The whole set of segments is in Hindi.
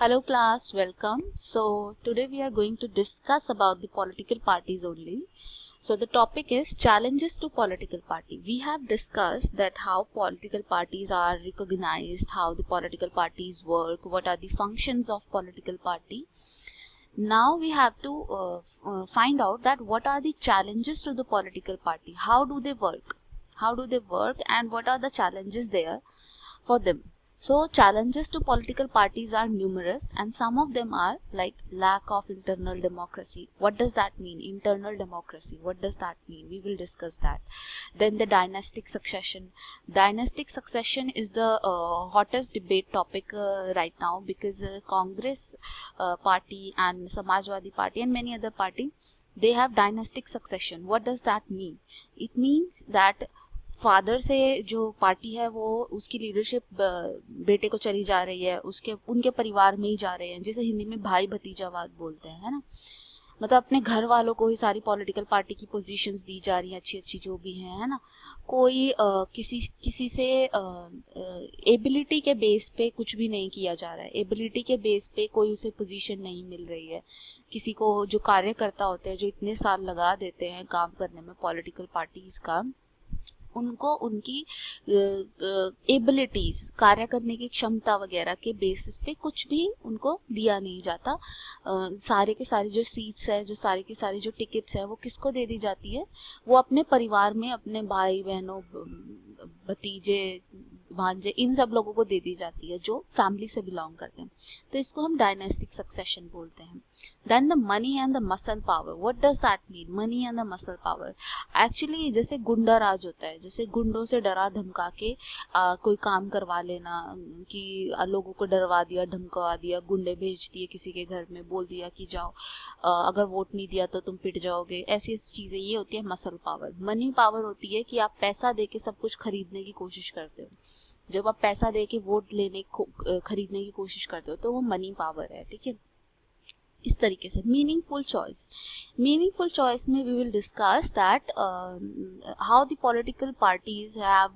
Hello class, welcome. So today we are going to discuss about the political parties only. So the topic is challenges to political party. We have discussed that how political parties are recognized, how the political parties work, what are the functions of political party. Now we have to find out that what are the challenges to the political party. How do they work? And what are the challenges there for them? So challenges to political parties are numerous, and some of them are like lack of internal democracy. What does that mean? Internal democracy, what does that mean? We will discuss that. Then the dynastic succession. Dynastic succession is the hottest debate topic right now, because Congress party and Samajwadi party and many other party, they have dynastic succession. What does that mean? It means that father से जो पार्टी है वो उसकी लीडरशिप बेटे को चली जा रही है, उसके उनके परिवार में ही जा रहे हैं, जिसे हिंदी में भाई भतीजावाद बोलते हैं, है ना। मतलब अपने घर वालों को ही सारी पॉलिटिकल पार्टी की पोजीशंस दी जा रही हैं, अच्छी अच्छी जो भी हैं, है ना। कोई किसी से एबिलिटी के बेस पे कुछ भी नहीं किया जा रहा है, एबिलिटी के बेस पे कोई उसे पोजीशन नहीं मिल रही है। किसी को जो कार्यकर्ता होते हैं, जो इतने साल लगा देते हैं काम करने में पॉलिटिकल पार्टीज का, उनको उनकी एबिलिटीज, कार्य करने की क्षमता वगैरह के बेसिस पे कुछ भी उनको दिया नहीं जाता। सारे के सारे जो सीट्स है, जो सारे के सारे जो टिकट्स है, वो किसको दे दी जाती है? वो अपने परिवार में अपने भाई बहनों, भतीजे, भांजे, इन सब लोगों को दे दी जाती है जो फैमिली से बिलोंग करते हैं। तो इसको हम डायनेस्टिक सक्सेशन बोलते हैं। Then the money and the muscle power. What does that mean? Money and the muscle power actually जैसे गुंडा राज होता है, जैसे गुंडों से डरा धमका के कोई काम करवा लेना, कि लोगों को डरवा दिया, धमका दिया, गुंडे भेज दिए किसी के घर में, बोल दिया कि जाओ, अगर वोट नहीं दिया तो तुम पिट जाओगे, ऐसी चीज़ें, ये होती है मसल पावर। मनी पावर होती है कि आप पैसा दे के सब कुछ खरीदने की कोशिश करते हो। जब आप पैसा दे के वोट लेने को खरीदने की कोशिश करते हो तो वो मनी पावर है, ठीक है। इस तरीके से मीनिंगफुल चॉइस में we will discuss that how the political parties have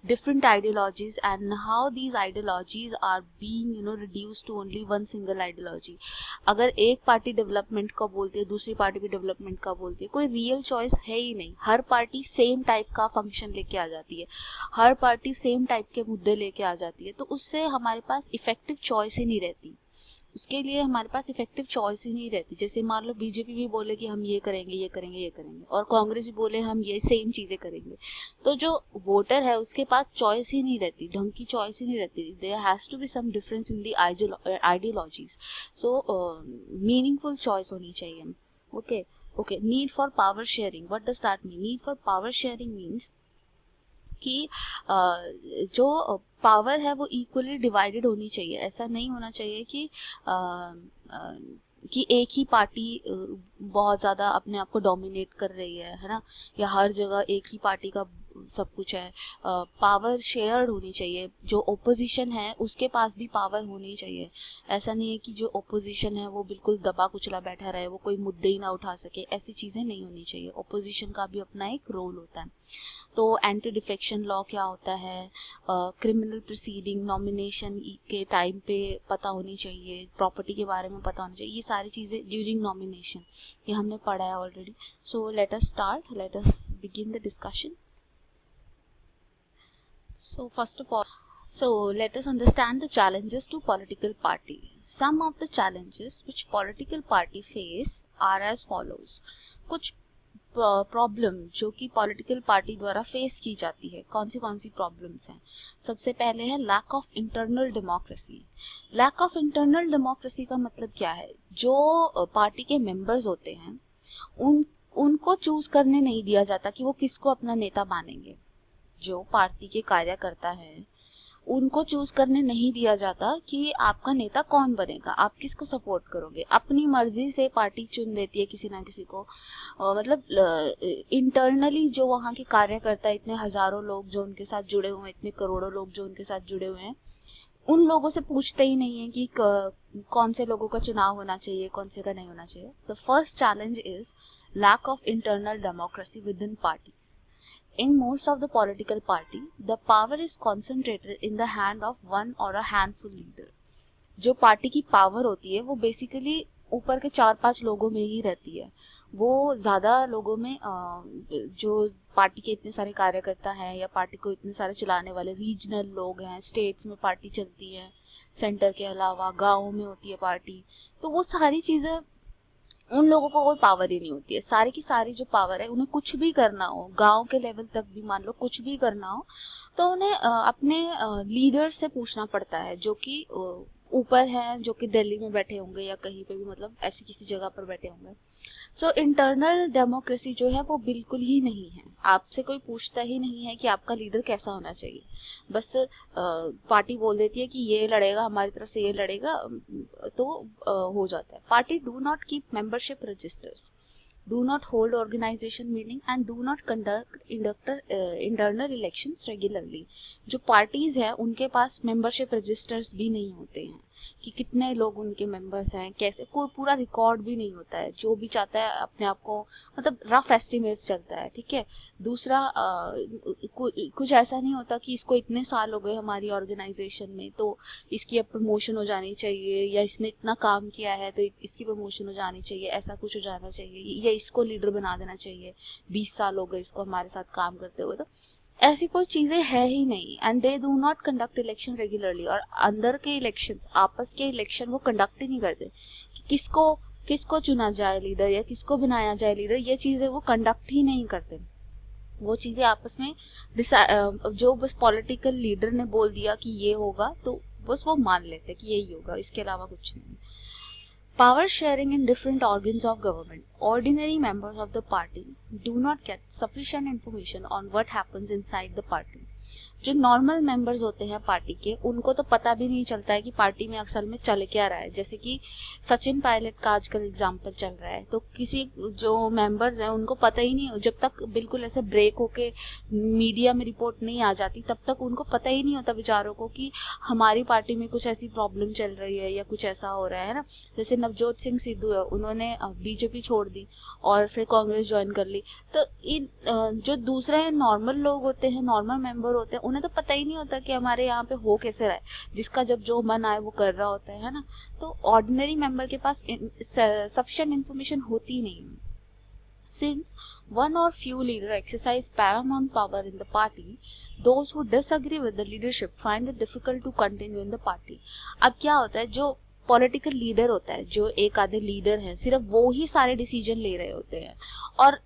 different ideologies and how these ideologies are being reduced to only one single ideology. अगर एक पार्टी डेवलपमेंट का बोलती है, दूसरी पार्टी भी डेवलपमेंट का बोलती है, कोई रियल चॉइस है ही नहीं। हर पार्टी सेम टाइप का फंक्शन लेके आ जाती है, हर पार्टी सेम टाइप के मुद्दे लेके आ जाती है, तो उससे हमारे पास इफेक्टिव चॉइस ही नहीं रहती। उसके लिए हमारे पास इफेक्टिव चॉइस ही नहीं रहती। जैसे मान लो बीजेपी भी बोले कि हम ये करेंगे, ये करेंगे, ये करेंगे, और कांग्रेस भी बोले हम ये सेम चीज़ें करेंगे, तो जो वोटर है उसके पास चॉइस ही नहीं रहती, ढंग की चॉइस ही नहीं रहती। There has to be some difference in the ideologies. So meaningful choice होनी चाहिए। Okay need for power sharing. What does that mean? Need for power sharing means कि जो पावर है वो इक्वली डिवाइडेड होनी चाहिए। ऐसा नहीं होना चाहिए कि एक ही पार्टी बहुत ज़्यादा अपने आप को डोमिनेट कर रही है ना, या हर जगह एक ही पार्टी का सब कुछ है। पावर शेयर्ड होनी चाहिए। जो ओपोजिशन है उसके पास भी पावर होनी चाहिए। ऐसा नहीं है कि जो ओपोजिशन है वो बिल्कुल दबा कुचला बैठा रहे, वो कोई मुद्दे ही ना उठा सके, ऐसी चीज़ें नहीं होनी चाहिए। ओपोजिशन का भी अपना एक रोल होता है। तो एंटी डिफेक्शन लॉ क्या होता है, क्रिमिनल प्रोसीडिंग, नॉमिनेशन के टाइम पे पता होनी चाहिए, प्रॉपर्टी के बारे में पता होनी चाहिए, ये सारी चीज़ें ड्यूरिंग नॉमिनेशन, ये हमने पढ़ा है already. So let us begin the discussion. So first of all, let us understand the challenges to political party. Some of the challenges which political party face are as follows. कुछ प्रॉब्लम जो कि पॉलिटिकल पार्टी द्वारा फेस की जाती है, कौन सी प्रॉब्लम्स हैं? सबसे पहले है lack of internal democracy. Lack of internal democracy का मतलब क्या है? जो पार्टी के मेंबर्स होते हैं उनको चूज करने नहीं दिया जाता कि वो किसको अपना नेता मानेंगे। जो पार्टी के कार्यकर्ता हैं उनको चूज करने नहीं दिया जाता कि आपका नेता कौन बनेगा, आप किसको सपोर्ट करोगे। अपनी मर्जी से पार्टी चुन देती है किसी ना किसी को। मतलब इंटरनली जो वहाँ के कार्यकर्ता, इतने हजारों लोग जो उनके साथ जुड़े हुए हैं, इतने करोड़ों लोग जो उनके साथ जुड़े हुए हैं, उन लोगों से पूछते ही नहीं है कि कौन से लोगों का चुनाव होना चाहिए, कौन से का नहीं होना चाहिए। The first challenge is lack of internal democracy within parties. In most of the political party, the power is concentrated in the hand of one or a handful leader. जो पार्टी की पावर होती है वो बेसिकली ऊपर के 4-5 लोगों में ही रहती है। वो ज़्यादा लोगों में जो पार्टी के इतने सारे कार्यकर्ता हैं या पार्टी को इतने सारे चलाने वाले रीजनल लोग हैं, स्टेट्स में पार्टी चलती है, सेंटर के अलावा गाँव में होती है पार्टी, तो वो सारी चीज़ें उन लोगों को कोई पावर ही नहीं होती है। सारी की सारी जो पावर है, उन्हें कुछ भी करना हो, गांव के लेवल तक भी मान लो कुछ भी करना हो, तो उन्हें अपने लीडर से पूछना पड़ता है, जो कि ऊपर हैं, जो कि दिल्ली में बैठे होंगे या कहीं पे भी, मतलब ऐसी किसी जगह पर बैठे होंगे। सो इंटरनल डेमोक्रेसी जो है वो बिल्कुल ही नहीं है। आपसे कोई पूछता ही नहीं है कि आपका लीडर कैसा होना चाहिए। बस पार्टी बोल देती है कि ये लड़ेगा, हमारी तरफ से ये लड़ेगा, तो हो जाता है। Party do not keep membership registers, do not hold organization meeting and do not conduct internal elections regularly। जो पार्टीज है उनके पास मेंबरशिप रजिस्टर्स भी नहीं होते हैं कि कितने लोग उनके मेंबर्स हैं, कैसे, कोई पूरा रिकॉर्ड भी नहीं होता है। जो भी चाहता है अपने आप को, मतलब रफ एस्टिमेट चलता है, ठीक है। दूसरा कुछ ऐसा नहीं होता कि इसको इतने साल हो गए हमारी ऑर्गेनाइजेशन में तो इसकी अब प्रमोशन हो जानी चाहिए, या इसने इतना काम किया है तो इसकी प्रमोशन हो जानी चाहिए, ऐसा कुछ हो जाना चाहिए, या इसको लीडर बना देना चाहिए, 20 साल हो गए इसको हमारे साथ काम करते हुए। तो ऐसी कोई चीज़ें है ही नहीं। And they do not conduct election regularly, और अंदर के इलेक्शन, आपस के इलेक्शन वो कंडक्ट ही नहीं करते कि किसको चुना जाए लीडर या किसको बनाया जाए लीडर, ये चीज़ें वो कंडक्ट ही नहीं करते। वो चीज़ें आपस में जो बस पॉलिटिकल लीडर ने बोल दिया कि ये होगा तो बस वो मान लेते कि यही होगा, इसके अलावा कुछ नहीं। Power sharing in different organs of government. Ordinary members of the party do not get sufficient information on what happens inside the party. जो नॉर्मल मेंबर्स होते हैं पार्टी के, उनको तो पता भी नहीं चलता है कि पार्टी में असल में चल क्या रहा है। जैसे कि सचिन पायलट का आजकल एग्जाम्पल चल रहा है, तो किसी जो मेंबर्स हैं उनको पता ही नहीं, जब तक बिल्कुल ऐसे ब्रेक होके मीडिया में रिपोर्ट नहीं आ जाती तब तक उनको पता ही नहीं होता बेचारों को कि हमारी पार्टी में कुछ ऐसी प्रॉब्लम चल रही है या कुछ ऐसा हो रहा है ना। जैसे नवजोत सिंह सिद्धू है, उन्होंने बीजेपी छोड़ दी और फिर कांग्रेस ज्वाइन कर ली। तो इन जो दूसरे नॉर्मल लोग होते हैं, नॉर्मल मेंबर होते हैं, उन्हें तो पता ही नहीं होता कि हमारे यहाँ पे हो कैसे रहा है, जिसका जब जो मन आए वो कर रहा होता है ना। तो ऑर्डिनरी मेंबर के पास सफिशिएंट इंफॉर्मेशन होती नहीं। Since one or few leaders exercise paramount power in the party, those who disagree with the leadership find it difficult to continue in the party। अब क्या होता है, जो पॉलिटिकल लीडर होता है, जो एक आधे लीडर हैं, सिर्फ वो ही सारे डिसीजन ले रहे होते हैं। और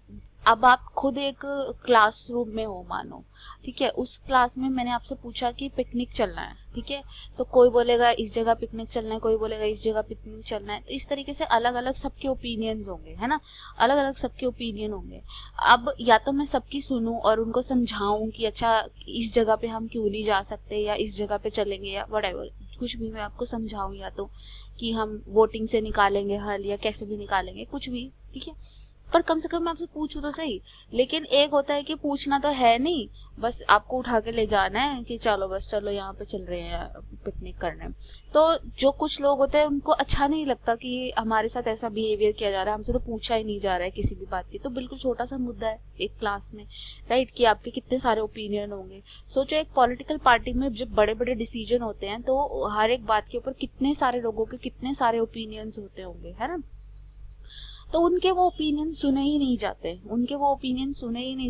अब आप खुद एक क्लासरूम में हो मानो, ठीक है, उस क्लास में मैंने आपसे पूछा कि पिकनिक चलना है, ठीक है, तो कोई बोलेगा इस जगह पिकनिक चलना है, कोई बोलेगा इस जगह पिकनिक चलना है। तो इस तरीके से अलग अलग सबके ओपिनियंस होंगे, है ना, अलग अलग सबके ओपिनियन होंगे। अब या तो मैं सबकी सुनूं और उनको समझाऊं कि अच्छा इस जगह पे हम क्यों नहीं जा सकते, या इस जगह पे चलेंगे, या व्हाटएवर, कुछ भी मैं आपको समझाऊं, या तो कि हम वोटिंग से निकालेंगे हल, या कैसे भी निकालेंगे, कुछ भी, ठीक है, पर कम से कम मैं आपसे पूछूं तो सही। लेकिन एक होता है कि पूछना तो है नहीं, बस आपको उठा के ले जाना है कि चलो बस चलो यहाँ पे चल रहे हैं पिकनिक करने। तो जो कुछ लोग होते हैं उनको अच्छा नहीं लगता कि हमारे साथ ऐसा बिहेवियर किया जा रहा है, हमसे तो पूछा ही नहीं जा रहा है किसी भी बात की। तो बिल्कुल छोटा सा मुद्दा है एक क्लास में, राइट, कि आपके कितने सारे ओपिनियन होंगे। सोचो एक पॉलिटिकल पार्टी में जब बड़े बड़े डिसीजन होते हैं तो हर एक बात के ऊपर कितने सारे लोगों के कितने सारे ओपिनियंस होते होंगे, है ना। तो उनके वो ओपिनियन सुने ही नहीं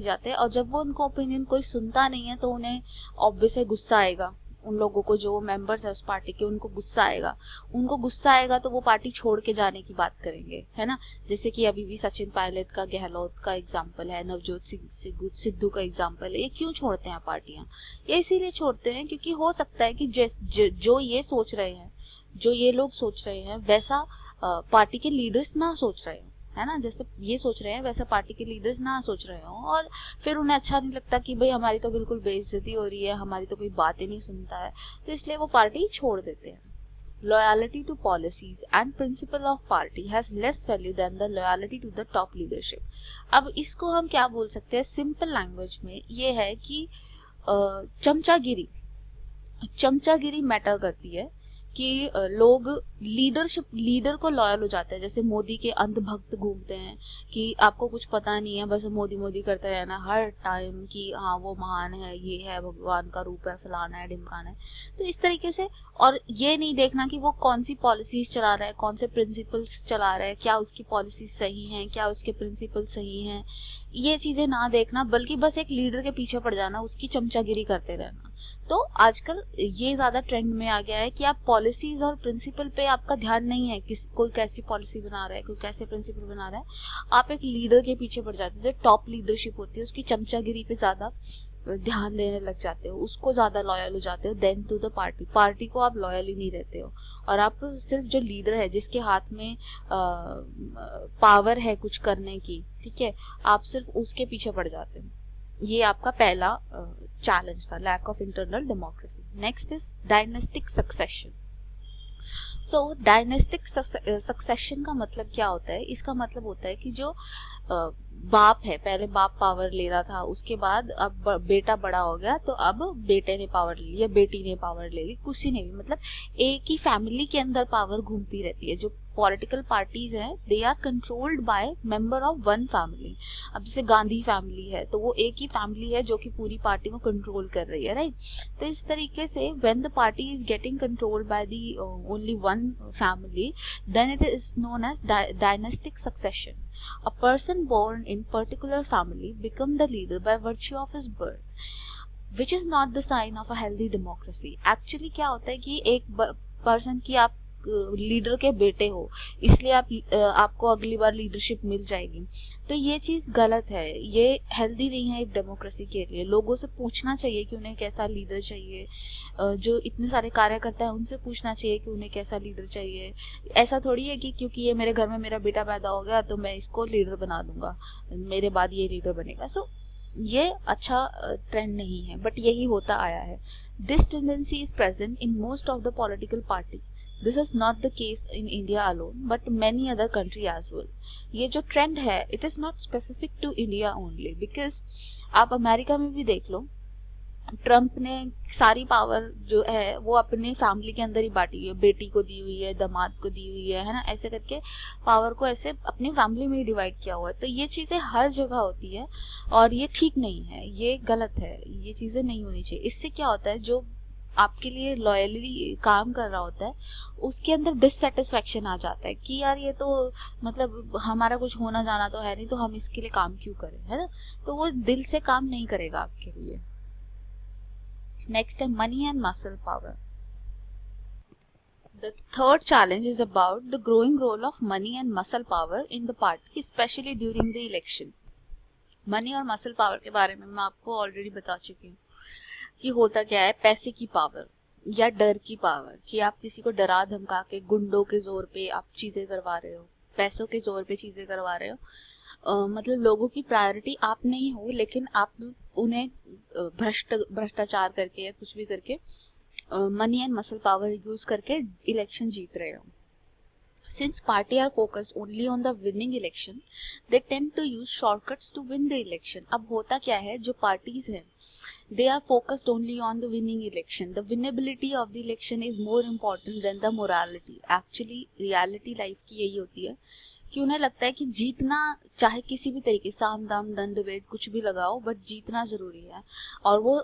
जाते, और जब वो उनको ओपिनियन कोई सुनता नहीं है तो उन्हें ऑब्वियस है गुस्सा आएगा। उन लोगों को, जो मेंबर्स है उस पार्टी के, उनको गुस्सा आएगा तो वो पार्टी छोड़ के जाने की बात करेंगे, है ना। जैसे कि अभी भी सचिन पायलट का, गहलोत का एग्जाम्पल है, नवजोत सिंह सिद्धू का एग्जाम्पल है। ये क्यों छोड़ते हैं पार्टियां? ये इसीलिए छोड़ते हैं क्योंकि हो सकता है कि जो ये सोच रहे हैं, जो ये लोग सोच रहे हैं, वैसा पार्टी के लीडर्स ना सोच रहे हो, है ना। जैसे ये सोच रहे हैं वैसा पार्टी के लीडर्स ना सोच रहे हो, और फिर उन्हें अच्छा नहीं लगता कि भाई हमारी तो बिल्कुल बेइज्जती हो रही है, हमारी तो कोई बात ही नहीं सुनता है, तो इसलिए वो पार्टी छोड़ देते हैं। Loyalty to policies and principle of party has less value than the loyalty to the top leadership. अब इसको हम क्या बोल सकते हैं सिंपल लैंग्वेज में, ये है कि चमचागिरी मैटर करती है कि लोग लीडर को लॉयल हो जाते हैं। जैसे मोदी के अंधभक्त घूमते हैं कि आपको कुछ पता नहीं है, बस मोदी मोदी करते रहना हर टाइम कि हाँ वो महान है, ये है भगवान का रूप है, फलाना है ढिमकाना है। तो इस तरीके से, और ये नहीं देखना कि वो कौन सी पॉलिसीज चला रहा है, कौन से प्रिंसिपल्स चला रहा है, क्या उसकी पॉलिसीज सही हैं, क्या उसके प्रिंसिपल सही हैं, ये चीज़ें ना देखना, बल्कि बस एक लीडर के पीछे पड़ जाना, उसकी चमचागिरी करते रहना। तो आजकल ये ज़्यादा ट्रेंड में आ गया है कि आप पॉलिसीज और प्रिंसिपल पे आपका ध्यान नहीं है, किस कोई कैसी पॉलिसी बना रहा है, कोई कैसे प्रिंसिपल बना रहा है, आप एक लीडर के पीछे पड़ जाते हो। जो टॉप लीडरशिप होती है उसकी चमचागिरी पे ज़्यादा ध्यान देने लग जाते हो, उसको ज़्यादा लॉयल हो जाते हो देन टू द पार्टी को आप लॉयल ही नहीं रहते हो। और आप सिर्फ जो लीडर है, जिसके हाथ में पावर है कुछ करने की, ठीक है, आप सिर्फ उसके पीछे पड़ जाते हो। ये आपका पहला चैलेंज था, lack of internal democracy. Next is dynastic succession. So dynastic succession का मतलब क्या होता है? इसका मतलब होता है कि जो बाप है, पहले बाप पावर ले रहा था, उसके बाद अब बेटा बड़ा हो गया तो अब बेटे ने पावर ले ली या बेटी ने पावर ले ली, किसी ने भी, मतलब एक ही फैमिली के अंदर पावर घूमती रहती है। जो पॉलिटिकल पार्टीज हैं they are controlled by member of one family. अब जैसे गांधी फैमिली है तो वो एक ही फैमिली है जो कि पूरी पार्टी को कंट्रोल कर रही है, राइट। तो इस तरीके से when the party is getting controlled by the only one family, then it is known as dynastic succession. A person born in particular family become the leader by virtue of his birth, which is not the sign of a healthy democracy. Actually क्या होता है कि एक पर्सन की आप लीडर के बेटे हो, इसलिए आपको अगली बार लीडरशिप मिल जाएगी, तो ये चीज़ गलत है, ये हेल्दी नहीं है एक डेमोक्रेसी के लिए। लोगों से पूछना चाहिए कि उन्हें कैसा लीडर चाहिए, जो इतने सारे कार्यकर्ता हैं उनसे पूछना चाहिए कि उन्हें कैसा लीडर चाहिए। ऐसा थोड़ी है कि क्योंकि ये मेरे घर में मेरा बेटा पैदा हो गया तो मैं इसको लीडर बना दूंगा, मेरे बाद ये लीडर बनेगा। सो ये अच्छा ट्रेंड नहीं है, बट यही होता आया है। This tendency is present in most of the political party. This is not the case in India alone, but many other country as well. ये जो ट्रेंड है, it is not specific to India only, because आप अमेरिका में भी देख लो, ट्रम्प ने सारी पावर जो है वो अपने फैमिली के अंदर ही बांटी हुई है, बेटी को दी हुई है, दामाद को दी हुई है ना, ऐसे करके पावर को ऐसे अपनी फैमिली में ही डिवाइड किया हुआ है। तो ये चीज़ें हर जगह होती है और ये ठीक नहीं है, ये गलत है, ये चीज़ें नहीं होनी चाहिए। इससे क्या होता है, जो आपके लिए लॉयली काम कर रहा होता है उसके अंदर डिससेटिस्फैक्शन आ जाता है कि यार ये तो मतलब हमारा कुछ होना जाना तो है नहीं, तो हम इसके लिए काम क्यों करें, है ना। तो वो दिल से काम नहीं करेगा आपके लिए। नेक्स्ट है money and muscle power. The third challenge is about the growing role of money and muscle power in the party, especially during the election. Money और मसल पावर के बारे में मैं आपको ऑलरेडी बता चुकी हूँ कि होता क्या है। पैसे की पावर या डर की पावर, कि आप किसी को डरा धमका के गुंडों के जोर पे आप चीज़ें करवा रहे हो, पैसों के जोर पे चीज़ें करवा रहे हो। मतलब लोगों की प्रायोरिटी आप नहीं हो, लेकिन आप उन्हें भ्रष्टाचार करके या कुछ भी करके money and muscle power use करके इलेक्शन जीत रहे हो। Since party are focused only on the winning election, they tend to use shortcuts to win the election. अब होता क्या है, जो parties हैं, they are focused only on the winning election. The winnability of the election is more important than the morality. Actually, reality life की यही होती है कि उन्हें लगता है कि जीतना चाहे किसी भी तरीके, साम दाम दंड भेद कुछ भी लगाओ, बट जीतना जरूरी है। और वो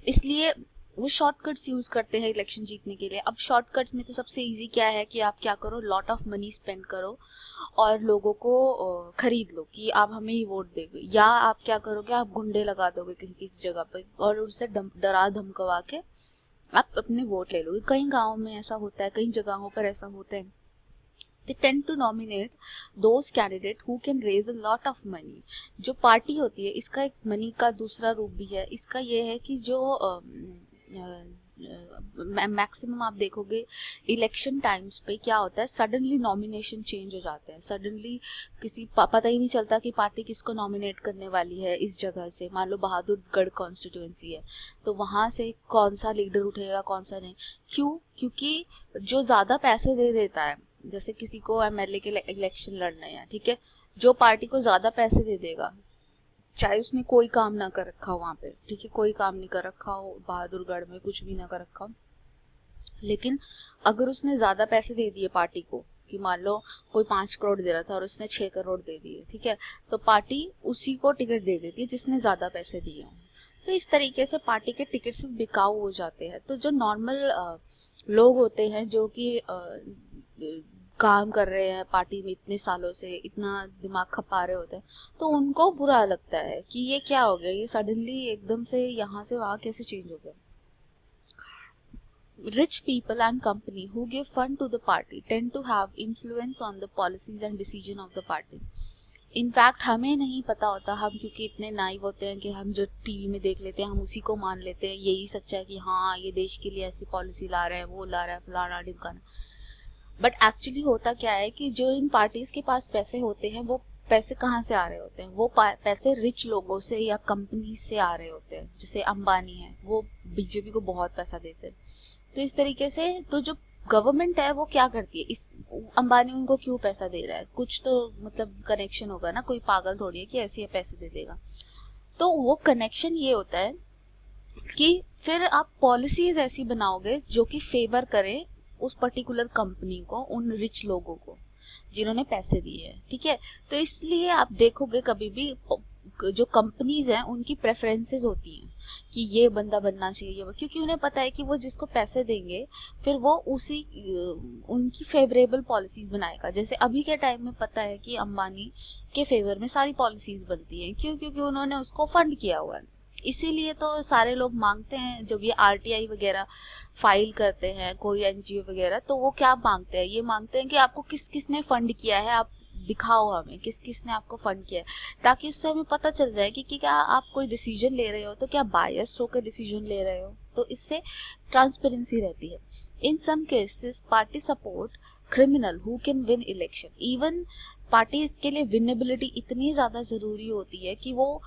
इसलिए वो शॉर्टकट्स यूज करते हैं इलेक्शन जीतने के लिए। अब शॉर्टकट्स में तो सबसे इजी क्या है कि आप क्या करो, लॉट ऑफ मनी स्पेंड करो और लोगों को खरीद लो कि आप हमें ही वोट देंगे, या आप क्या करोगे, आप गुंडे लगा दोगे किसी जगह पर और उनसे डरा धमकवा के आप अपने वोट ले लोगे। कई गाँव में ऐसा होता है, कई जगहों पर ऐसा होता है। They tend to nominate those candidate who can raise a lot of money. जो पार्टी होती है, इसका एक मनी का दूसरा रूप भी है। इसका ये है कि जो मैक्सिमम आप देखोगे इलेक्शन टाइम्स पे क्या होता है, सडनली नॉमिनेशन चेंज हो जाते हैं। सडनली किसी पता ही नहीं चलता कि पार्टी किसको नॉमिनेट करने वाली है। इस जगह से मान लो बहादुरगढ़ कॉन्स्टिट्यूएंसी है तो वहाँ से कौन सा लीडर उठेगा कौन सा नहीं। क्यों? क्योंकि जो ज़्यादा पैसे दे देता है, जैसे किसी को एमएलए के इलेक्शन लड़ना है, ठीक है, जो पार्टी को ज़्यादा पैसे दे देगा, चाहे उसने कोई काम ना कर रखा हो वहाँ पे, ठीक है, कोई काम नहीं कर रखा हो, बहादुरगढ़ में कुछ भी ना कर रखा हो, लेकिन अगर उसने ज़्यादा पैसे दे दिए पार्टी को, कि मान लो कोई 5 करोड़ दे रहा था और उसने 6 करोड़ दे दिए, ठीक है, तो पार्टी उसी को टिकट दे देती है जिसने ज़्यादा पैसे दिए हों। तो इस तरीके से पार्टी के टिकट्स भी बिकाऊ हो जाते हैं। तो जो नॉर्मल लोग होते हैं जो कि काम कर रहे हैं पार्टी में इतने सालों से, इतना दिमाग खपा रहे होते हैं, तो उनको बुरा लगता है कि ये क्या हो गया, ये सडनली एकदम से यहाँ से वहाँ कैसे चेंज हो गया। Rich people and company who give fund to the party tend to have influence on the policies and decision of the party. In fact हमें नहीं पता होता, हम क्योंकि इतने नाइव होते हैं कि हम जो टीवी में देख लेते हैं हम उसी को मान लेते हैं, यही सच्चा है कि हाँ ये देश के लिए ऐसी पॉलिसी ला रहा है, वो ला रहा है, फलाना ढिमकाना। बट एक्चुअली होता क्या है कि जो इन पार्टीज के पास पैसे होते हैं वो पैसे कहाँ से आ रहे होते हैं, वो पैसे रिच लोगों से या कंपनी से आ रहे होते हैं। जैसे अंबानी है, वो बीजेपी को बहुत पैसा देते हैं। तो इस तरीके से तो जो गवर्नमेंट है वो क्या करती है, इस अंबानी उनको क्यों पैसा दे रहा है, कुछ तो मतलब कनेक्शन होगा ना, कोई पागल थोड़ी है कि ऐसे पैसे दे देगा। तो वो कनेक्शन ये होता है कि फिर आप पॉलिसीज ऐसी बनाओगे जो कि फेवर करें उस पर्टिकुलर कंपनी को, उन रिच लोगों को जिन्होंने पैसे दिए हैं, ठीक है। तो इसलिए आप देखोगे कभी भी जो कंपनीज हैं उनकी प्रेफरेंसेस होती हैं कि ये बंदा बनना चाहिए, क्योंकि उन्हें पता है कि वो जिसको पैसे देंगे फिर वो उसी उनकी फेवरेबल पॉलिसीज बनाएगा। जैसे अभी के टाइम में पता है कि अंबानी के फेवर में सारी पॉलिसीज बनती हैं, क्यों? क्योंकि उन्होंने उसको फंड किया हुआ है। इसीलिए तो सारे लोग मांगते हैं, जब ये आरटीआई वगैरह फाइल करते हैं कोई एनजीओ वगैरह, तो वो क्या मांगते हैं, ये मांगते हैं कि आपको किस किसने फंड किया है, आप दिखाओ हमें किस किसने आपको फंड किया है, ताकि उससे हमें पता चल जाए कि क्या आप कोई डिसीजन ले रहे हो तो क्या बायस्ड होकर डिसीजन ले रहे हो। तो इससे ट्रांसपेरेंसी रहती है। In some cases party support criminal who can win election. Even party के लिए विनेबिलिटी इतनी ज़्यादा ज़रूरी होती है कि वो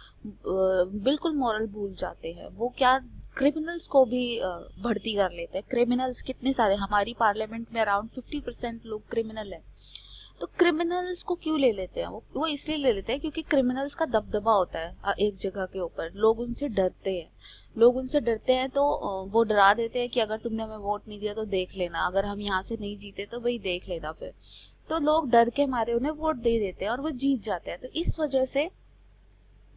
बिल्कुल मॉरल भूल जाते हैं। वो क्या क्रिमिनल्स को भी भर्ती कर लेते हैं। क्रिमिनल्स कितने सारे, हमारी पार्लियामेंट में अराउंड 50% लोग क्रिमिनल हैं। तो क्रिमिनल्स को क्यों ले लेते हैं, वो इसलिए ले लेते हैं क्योंकि क्रिमिनल्स का दबदबा होता है एक जगह के ऊपर, लोग उनसे डरते हैं। लोग उनसे डरते हैं तो वो डरा देते हैं कि अगर तुमने हमें वोट नहीं दिया तो देख लेना, अगर हम यहाँ से नहीं जीते तो भाई देख लेना फिर। तो लोग डर के मारे उन्हें वोट दे देते हैं और वो जीत जाते हैं। तो इस वजह से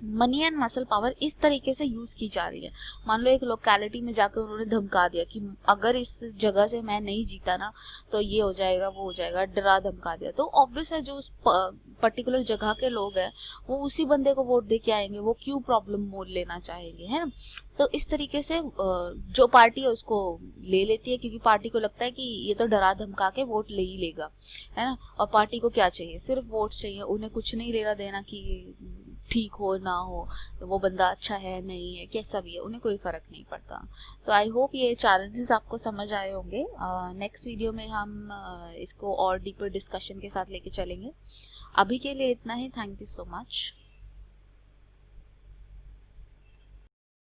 मनी एंड मसल पावर इस तरीके से यूज की जा रही है। मान लो एक लोकेलिटी में जाकर उन्होंने धमका दिया कि अगर इस जगह से मैं नहीं जीता ना तो ये हो जाएगा वो हो जाएगा, डरा धमका दिया, तो ऑब्वियस है जो उस पर्टिकुलर जगह के लोग हैं वो उसी बंदे को वोट दे के आएंगे, वो क्यों प्रॉब्लम मोल लेना चाहेंगे, है ना। तो इस तरीके से जो पार्टी है उसको ले लेती है, क्योंकि पार्टी को लगता है कि ये तो डरा धमका के वोट ले ही लेगा, है ना। और पार्टी को क्या चाहिए, सिर्फ वोट चाहिए, उन्हें कुछ नहीं लेना देना कि ठीक हो ना हो, तो वो बंदा अच्छा है नहीं है, कैसा भी है, उन्हें कोई फ़र्क नहीं पड़ता। तो आई होप ये चैलेंजेस आपको समझ आए होंगे। नेक्स्ट वीडियो में हम इसको और डीपर डिस्कशन के साथ लेके चलेंगे। अभी के लिए इतना ही। Thank you so much.